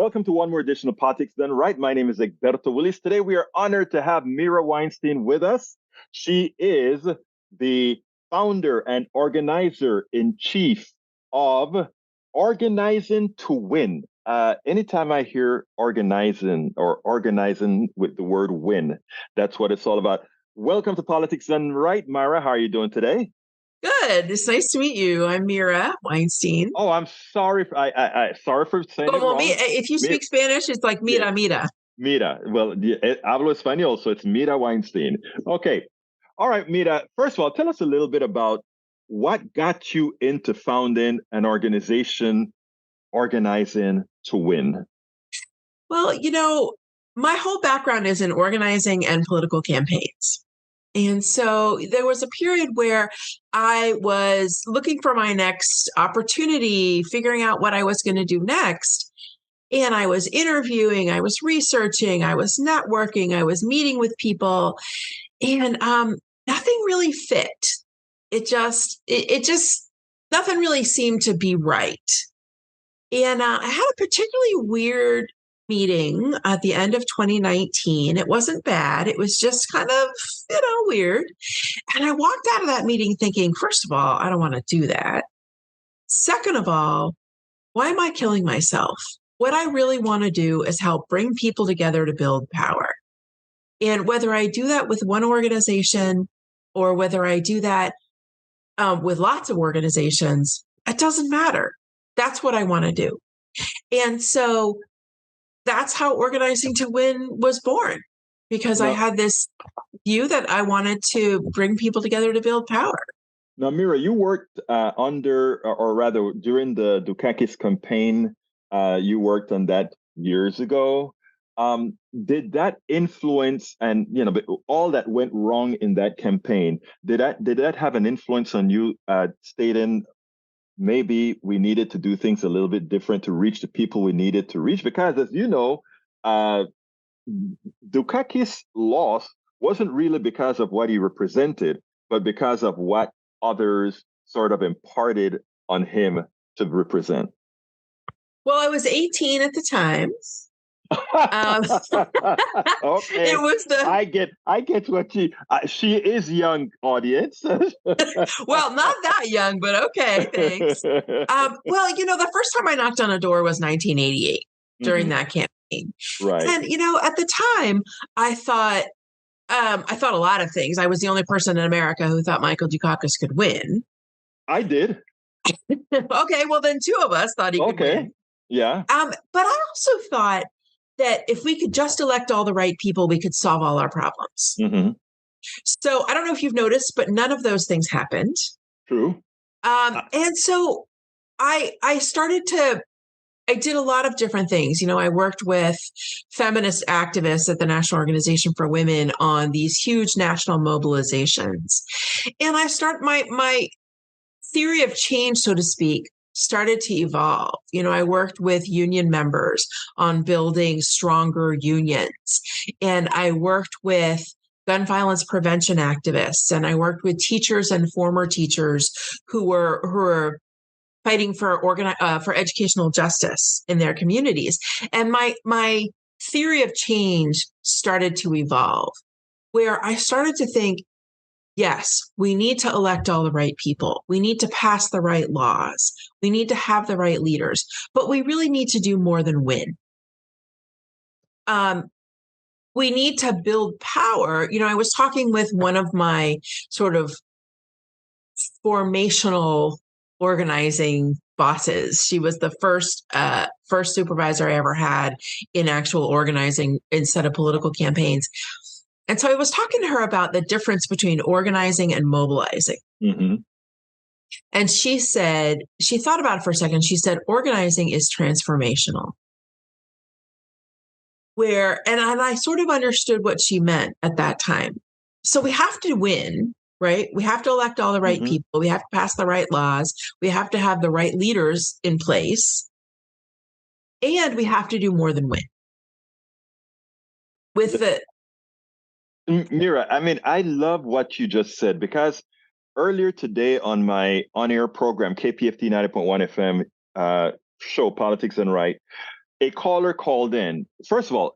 Welcome to one more edition of Politics Done Right. My name is Egberto Willis. Today we are honored to have Mira Weinstein with us. She is the founder and organizer in chief of Organizing to Win. Anytime I hear organizing or organizing with the word win, that's what it's all about. Welcome to Politics Done Right, Myra. How are you doing today? Good. It's nice to meet you. I'm Mira Weinstein. Oh, I'm sorry. Sorry for saying it Well, wrong. if you Mi- speak Spanish, it's like yeah, mira, mira. Mira. Well, hablo español, so it's Mira Weinstein. Okay. All right, Mira. First of all, tell us a little bit about what got you into founding an organization, Organizing to Win. Well, my whole background is in organizing and political campaigns. And so there was a period where I was looking for my next opportunity, figuring out what I was going to do next. And I was interviewing, I was researching, I was networking, I was meeting with people, and nothing really fit. It just nothing really seemed to be right. And I had a particularly weird meeting at the end of 2019. It wasn't bad. It was just kind of, weird. And I walked out of that meeting thinking, first of all, I don't want to do that. Second of all, why am I killing myself? What I really want to do is help bring people together to build power. And whether I do that with one organization or whether I do that with lots of organizations, it doesn't matter. That's what I want to do. And so that's how Organizing to Win was born, because I Now, had this view that I wanted to bring people together to build power. now, Mira, you worked under, or rather, during the Dukakis campaign. You worked on that years ago. Did that influence, and but all that went wrong in that campaign? Did that have an influence on you stating maybe we needed to do things a little bit different to reach the people we needed to reach? Because as you know, uh, Dukakis' loss wasn't really because of what he represented, but because of what others sort of imparted on him to represent. Well, I was 18 at the time. Um, it Okay, was the I get what she is young, audience. Well, not that young, but okay, thanks. Well, the first time I knocked on a door was 1988 during Hmm. that campaign. Right. And, at the time, I thought, I thought a lot of things. I was the only person in America who thought Michael Dukakis could win. I did. Okay, well, then two of us thought he could Okay. win. Yeah. But I also thought that if we could just elect all the right people, we could solve all our problems. Hmm. So I don't know if you've noticed, but none of those things happened. True. Uh, And so I started to I did a lot of different things. I worked with feminist activists at the National Organization for Women on these huge national mobilizations. And my theory of change, so to speak, started to evolve. I worked with union members on building stronger unions. And I worked with gun violence prevention activists, and I worked with teachers and former teachers who were fighting for educational justice in their communities. And my theory of change started to evolve, where I started to think, yes, we need to elect all the right people. We need to pass the right laws. We need to have the right leaders, but we really need to do more than win. Um, we need to build power. I was talking with one of my sort of formational organizing bosses. She was the first supervisor I ever had in actual organizing instead of political campaigns. And so I was talking to her about the difference between organizing and mobilizing. hmm And she said, she thought about it for a second. She said, organizing is transformational. And I sort of understood what she meant at that time. So we have to win, right? We have to elect all the right hmm people. We have to pass the right laws. We have to have the right leaders in place. And we have to do more than win. With the Mira, I mean, I love what you just said because earlier today on my on-air program, KPFT 90.1 FM show, Politics and Right, a caller called in. First of all,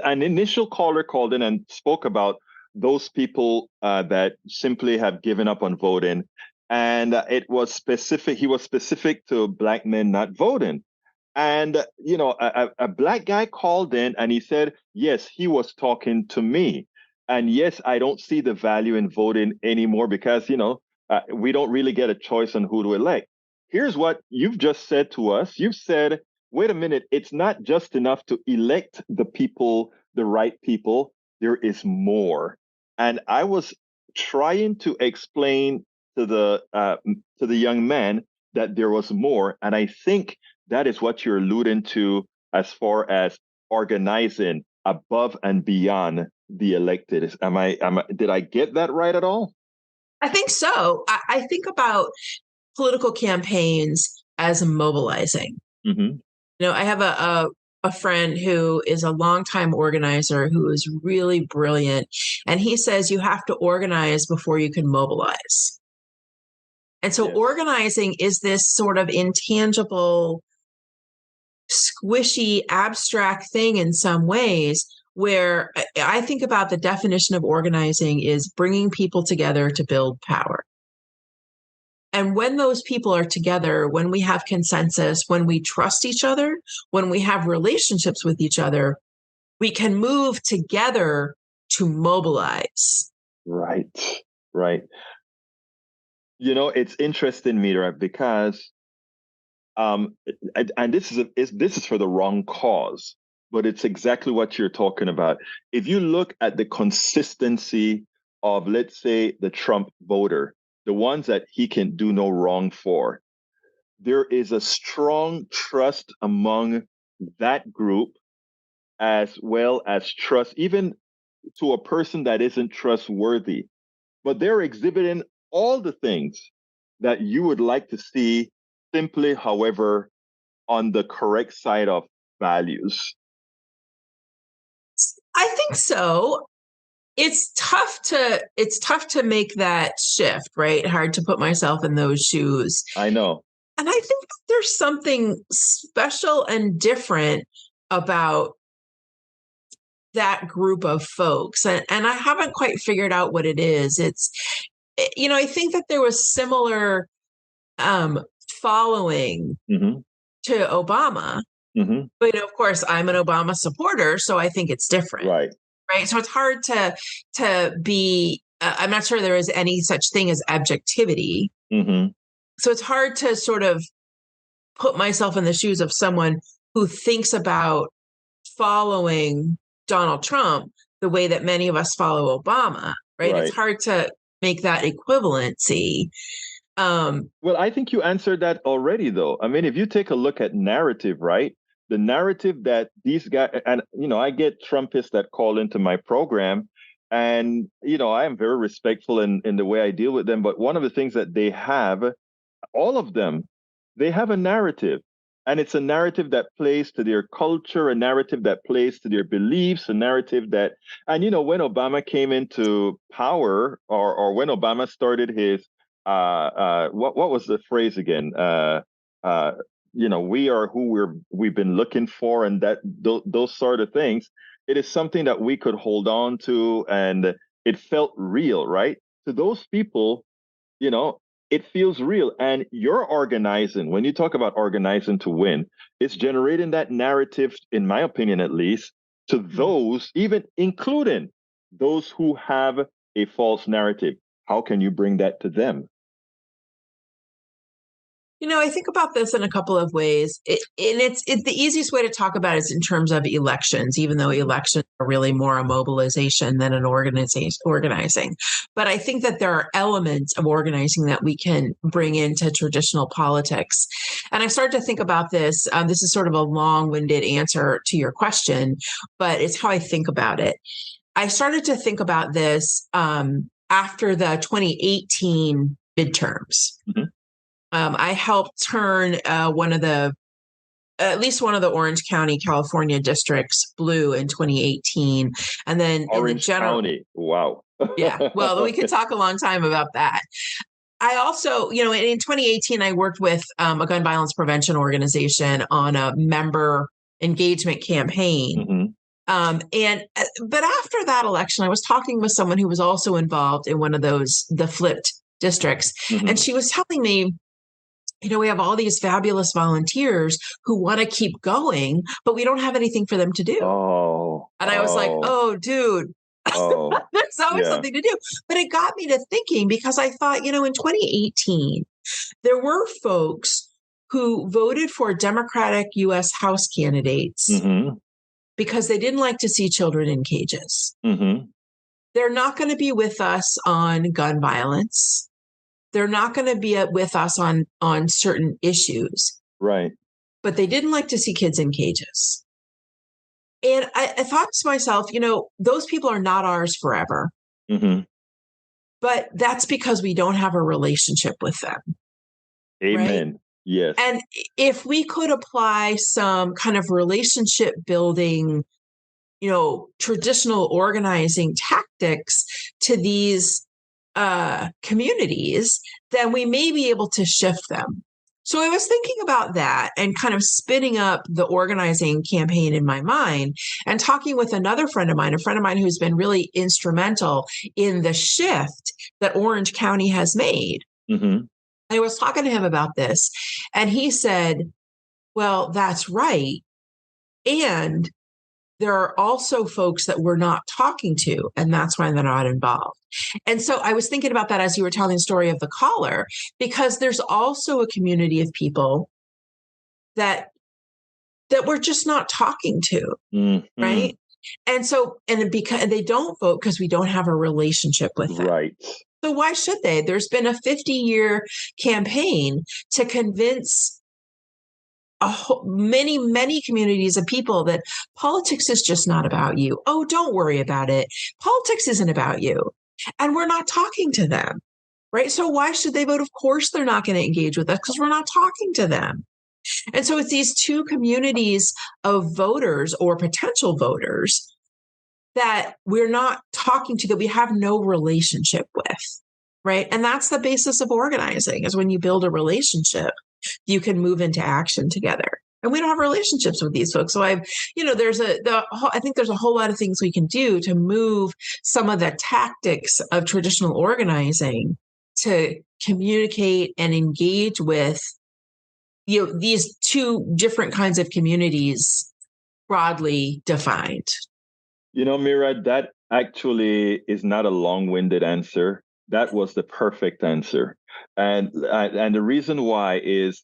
an initial caller called in and spoke about those people that simply have given up on voting. And it was specific, he was specific to Black men not voting. And, a Black guy called in and he said, yes, he was talking to me. And yes, I don't see the value in voting anymore because, we don't really get a choice on who to elect. Here's what you've just said to us. You've said, wait a minute, it's not just enough to elect the people, the right people. There is more. And I was trying to explain to the young man that there was more. And I think that is what you're alluding to as far as organizing above and beyond the elected. Did I get that right at all? I think so. I think about political campaigns as mobilizing. Mm-hmm. I have a friend who is a longtime organizer who is really brilliant. And he says you have to organize before you can mobilize. And so Yes. organizing is this sort of intangible, squishy, abstract thing in some ways, where I think about the definition of organizing is bringing people together to build power. And when those people are together, when we have consensus, when we trust each other, when we have relationships with each other, we can move together to mobilize. Right, right. It's interesting, Mira, because and this is for the wrong cause, but it's exactly what you're talking about. If you look at the consistency of, let's say, the Trump voter, the ones that he can do no wrong for, there is a strong trust among that group, as well as trust even to a person that isn't trustworthy. But they're exhibiting all the things that you would like to see, simply, however, on the correct side of values. I think so. It's tough to make that shift, right? Hard to put myself in those shoes. I know. And I think that there's something special and different about that group of folks. And I haven't quite figured out what it is. I think that there was similar um, following Mm-hmm. to Obama. Mm-hmm. But of course, I'm an Obama supporter, so I think it's different, Right. right? So it's hard to be. I'm not sure there is any such thing as objectivity. Mm-hmm. So it's hard to sort of put myself in the shoes of someone who thinks about following Donald Trump the way that many of us follow Obama, right? It's Right. hard to make that equivalency. Well, I think you answered that already, though. I mean, if you take a look at narrative, right? The narrative that these guys, and I get Trumpists that call into my program, and I am very respectful in the way I deal with them. But one of the things that they have, all of them, they have a narrative. And it's a narrative that plays to their culture, a narrative that plays to their beliefs, a narrative that, and when Obama came into power, or when Obama started his, what was the phrase again? Uh, we are who we've been looking for, and those sort of things. It is something that we could hold on to, and it felt real, right? To those people, you know, it feels real. And you're organizing, when you talk about organizing to win, it's generating that narrative, in my opinion, at least, to those, even including those who have a false narrative. How can you bring that to them? I think about this in a couple of ways. The easiest way to talk about it is in terms of elections, even though elections are really more a mobilization than an organizing. But I think that there are elements of organizing that we can bring into traditional politics. And I started to think about this. This is sort of a long-winded answer to your question, but it's how I think about it. I started to think about this after the 2018 midterms. Mm-hmm. I helped turn at least one of the Orange County, California districts blue in 2018. And then Orange County. Wow. Yeah, well, we could talk a long time about that. I also, in 2018, I worked with a gun violence prevention organization on a member engagement campaign. Mm-hmm. But after that election, I was talking with someone who was also involved in one of the flipped districts. Mm-hmm. And she was telling me, we have all these fabulous volunteers who want to keep going, but we don't have anything for them to do. Oh, and I was like, oh, dude, there's always something to do. But it got me to thinking, because I thought, in 2018, there were folks who voted for Democratic U.S. House candidates mm-hmm. because they didn't like to see children in cages. Mm-hmm. They're not going to be with us on gun violence. They're not going to be with us on certain issues. Right. But they didn't like to see kids in cages. And I thought to myself, those people are not ours forever. Mm-hmm. But that's because we don't have a relationship with them. Amen. Right? Yes. And if we could apply some kind of relationship building, traditional organizing tactics to these communities, then we may be able to shift them. So I was thinking about that and kind of spinning up the organizing campaign in my mind, and talking with another friend of mine, who's been really instrumental in the shift that Orange County has made. Mm-hmm. I was talking to him about this, and he said, well, that's right. And there are also folks that we're not talking to, and that's why they're not involved. And so I was thinking about that as you were telling the story of the caller, because there's also a community of people that we're just not talking to, mm-hmm. right? And so, because they don't vote because we don't have a relationship with them. Right. So why should they? There's been a 50-year campaign to convince many communities of people that politics is just not about you. Oh, don't worry about it. Politics isn't about you. And we're not talking to them, right? So why should they vote? Of course, they're not going to engage with us because we're not talking to them. And so it's these two communities of voters or potential voters that we're not talking to, that we have no relationship with, right? And that's the basis of organizing, is when you build a relationship, you can move into action together. And we don't have relationships with these folks. So I think there's a whole lot of things we can do to move some of the tactics of traditional organizing to communicate and engage with, these two different kinds of communities, broadly defined. Mira, that actually is not a long-winded answer. That was the perfect answer. And the reason why is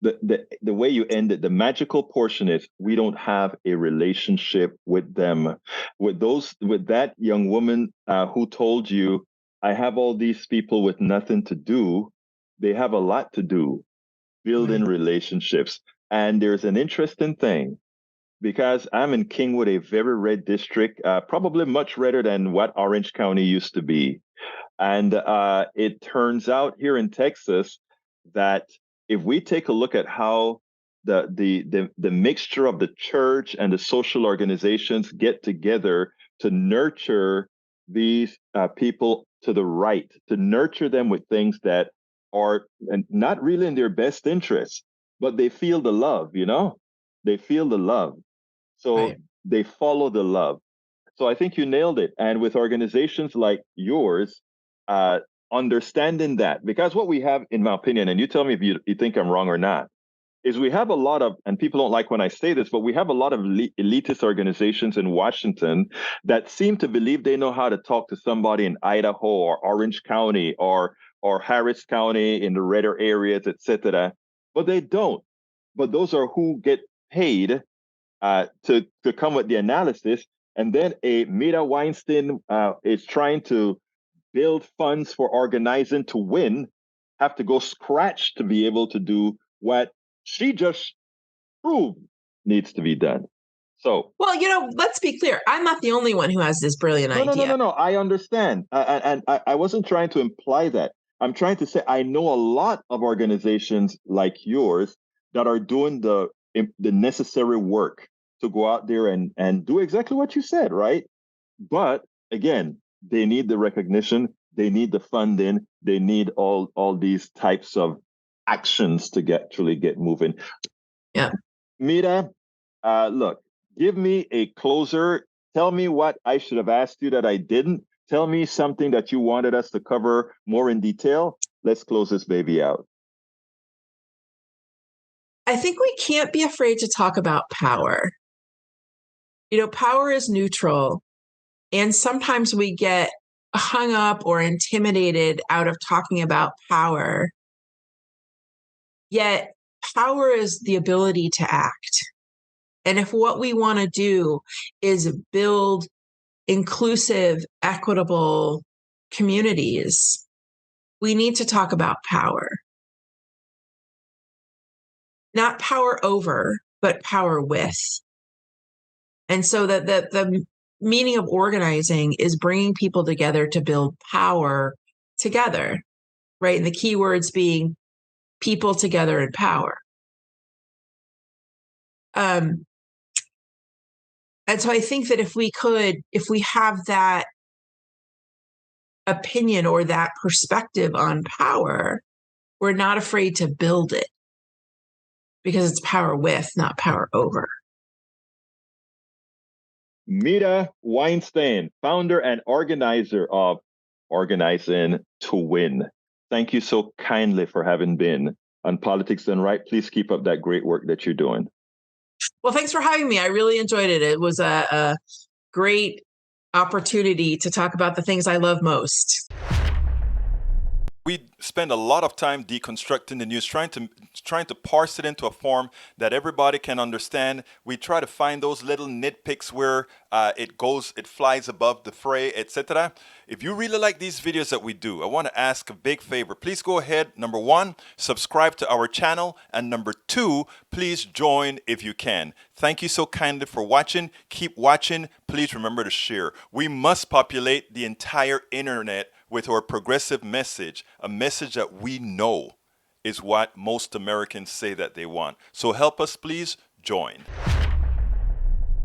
the way you ended, the magical portion is we don't have a relationship with them. With that young woman who told you, I have all these people with nothing to do. They have a lot to do, building relationships. And there's an interesting thing, because I'm in Kingwood, a very red district, probably much redder than what Orange County used to be. And it turns out here in Texas that if we take a look at how the mixture of the church and the social organizations get together to nurture these people to the right, to nurture them with things that are not really in their best interest, but they feel the love, they feel the love. So they follow the love. So I think you nailed it. And with organizations like yours, uh, understanding that, because what we have, in my opinion, and you tell me if you think I'm wrong or not, is we have a lot of, and people don't like when I say this, but we have a lot of elitist organizations in Washington that seem to believe they know how to talk to somebody in Idaho or Orange County or Harris County in the redder areas, etc. But they don't. But those are who get paid to come with the analysis. And then a Mira Weinstein is trying to build funds for organizing to win, have to go scratch to be able to do what she just proved needs to be done. So, well, let's be clear. I'm not the only one who has this brilliant idea. No. I understand. And I wasn't trying to imply that. I'm trying to say I know a lot of organizations like yours that are doing the necessary work to go out there and do exactly what you said, right? But again, they need the recognition, they need the funding, they need all these types of actions to actually get moving. Yeah. Mira, Look, give me a closer. Tell me what I should have asked you that I didn't. Tell me something that you wanted us to cover more in detail. Let's close this baby out. I think we can't be afraid to talk about power. Power is neutral, and sometimes we get hung up or intimidated out of talking about power. Yet, power is the ability to act. And if what we want to do is build inclusive, equitable communities, we need to talk about power. Not power over, but power with. And so that the meaning of organizing is bringing people together to build power together, right? And the key words being people together and power. And so I think that if we have that opinion or that perspective on power, we're not afraid to build it because it's power with, not power over. Mira Weinstein, founder and organizer of Organizing to Win. Thank you so kindly for having been on Politics Done Right. Please keep up that great work that you're doing. Well, thanks for having me. I really enjoyed it. It was a great opportunity to talk about the things I love most. We spend a lot of time deconstructing the news, trying to parse it into a form that everybody can understand. We try to find those little nitpicks where it flies above the fray, etc. If you really like these videos that we do, I want to ask a big favor. Please go ahead, number one, subscribe to our channel, and number two, please join if you can. Thank you so kindly for watching. Keep watching. Please remember to share. We must populate the entire internet with our progressive message, a message that we know is what most Americans say that they want. So help us, please join.